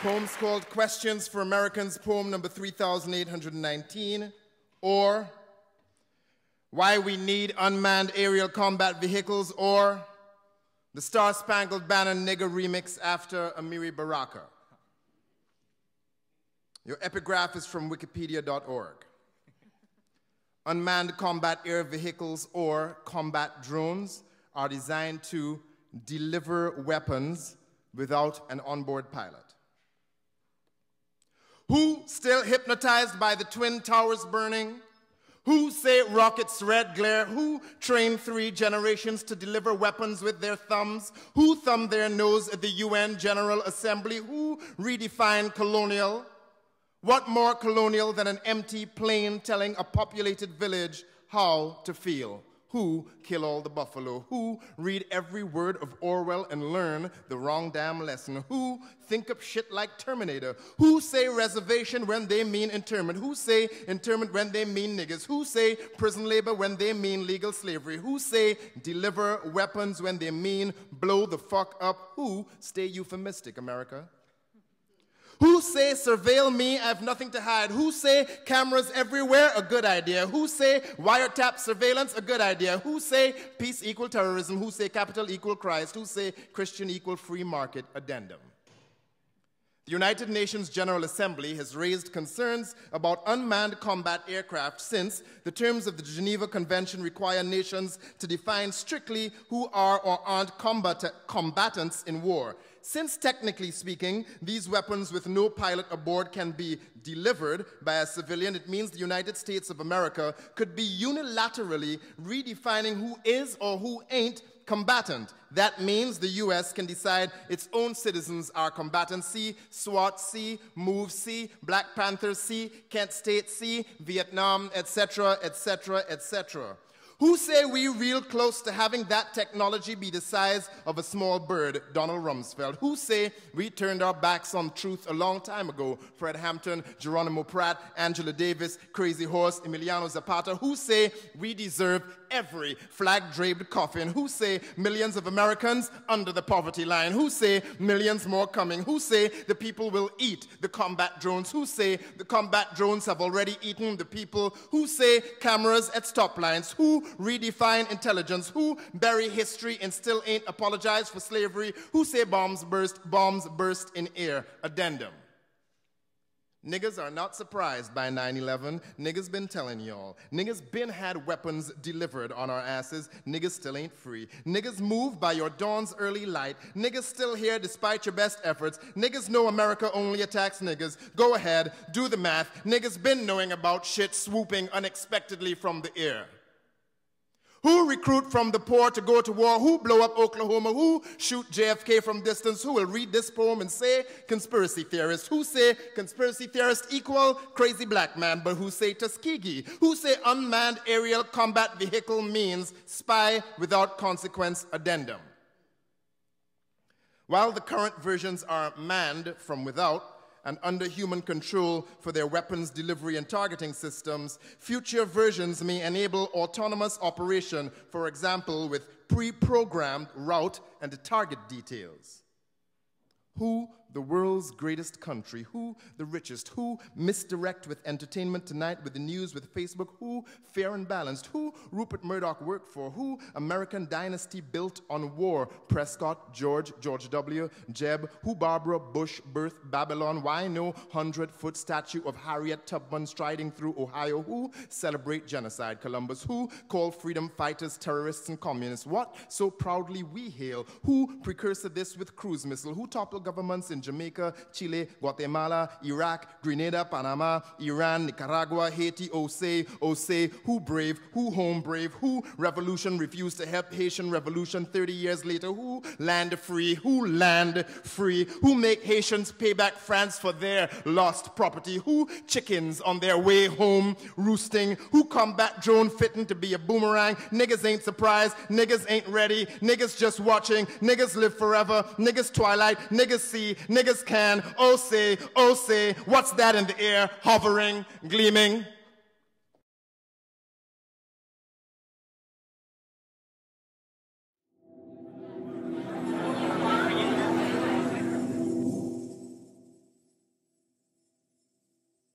Poem's called Questions for Americans, poem number 3819, or Why We Need Unmanned Aerial Combat Vehicles, or the Star-Spangled Banner Nigger remix after Amiri Baraka. Your epigraph is from wikipedia.org. Unmanned combat air vehicles or combat drones are designed to deliver weapons without an onboard pilot. Who still hypnotized by the Twin Towers burning? Who say rockets' red glare? Who trained 3 generations to deliver weapons with their thumbs? Who thumbed their nose at the UN General Assembly? Who redefined colonial? What more colonial than an empty plane telling a populated village how to feel? Who kill all the buffalo? Who read every word of Orwell and learn the wrong damn lesson? Who think up shit like Terminator? Who say reservation when they mean internment? Who say internment when they mean niggas? Who say prison labor when they mean legal slavery? Who say deliver weapons when they mean blow the fuck up? Who stay euphemistic, America? Who say surveil me, I have nothing to hide? Who say cameras everywhere, a good idea? Who say wiretap surveillance, a good idea? Who say peace equal terrorism? Who say capital equal Christ? Who say Christian equal free market? Addendum. The United Nations General Assembly has raised concerns about unmanned combat aircraft since the terms of the Geneva Convention require nations to define strictly who are or aren't combatants in war. Since technically speaking, these weapons with no pilot aboard can be delivered by a civilian, it means the United States of America could be unilaterally redefining who is or who ain't combatant. That means the US can decide its own citizens are combatants. See SWAT, see MOVE, see Black Panthers, see Kent State, see Vietnam, etc., etc., etc. Who say we real close to having that technology be the size of a small bird? Donald Rumsfeld. Who say we turned our backs on truth a long time ago? Fred Hampton, Geronimo Pratt, Angela Davis, Crazy Horse, Emiliano Zapata. Who say we deserve every flag-draped coffin? Who say millions of Americans under the poverty line? Who say millions more coming? Who say the people will eat the combat drones? Who say the combat drones have already eaten the people? Who say cameras at stop lines? Who redefine intelligence? Who bury history and still ain't apologize for slavery? Who say bombs burst in air? Addendum. Niggas are not surprised by 9/11. Niggas been telling y'all. Niggas been had weapons delivered on our asses. Niggas still ain't free. Niggas moved by your dawn's early light. Niggas still here despite your best efforts. Niggas know America only attacks niggas. Go ahead, do the math. Niggas been knowing about shit swooping unexpectedly from the air. Who recruit from the poor to go to war? Who blow up Oklahoma? Who shoot JFK from distance? Who will read this poem and say conspiracy theorist? Who say conspiracy theorist equal crazy black man, but who say Tuskegee? Who say unmanned aerial combat vehicle means spy without consequence? Addendum. While the current versions are manned from without and under human control for their weapons delivery and targeting systems, future versions may enable autonomous operation, for example, with pre-programmed route and target details. Who the world's greatest country? Who the richest? Who misdirect with entertainment tonight with the news with Facebook? Who fair and balanced? Who Rupert Murdoch worked for? Who American dynasty built on war? Prescott, George W., Jeb. Who Barbara Bush birthed Babylon? Why no 100-foot statue of Harriet Tubman striding through Ohio? Who celebrate genocide? Columbus. Who call freedom fighters terrorists and communists? What so proudly we hail? Who precursor this with cruise missile? Who toppled governments in Jamaica, Chile, Guatemala, Iraq, Grenada, Panama, Iran, Nicaragua, Haiti, Ose, who brave, who home brave, who revolution refused to help Haitian revolution 30 years later, who land free, who make Haitians pay back France for their lost property, who chickens on their way home roosting, who combat drone fitting to be a boomerang. Niggas ain't surprised, niggas ain't ready, niggas just watching, niggas live forever, niggas twilight, niggas see, niggas can, oh say, what's that in the air, hovering, gleaming?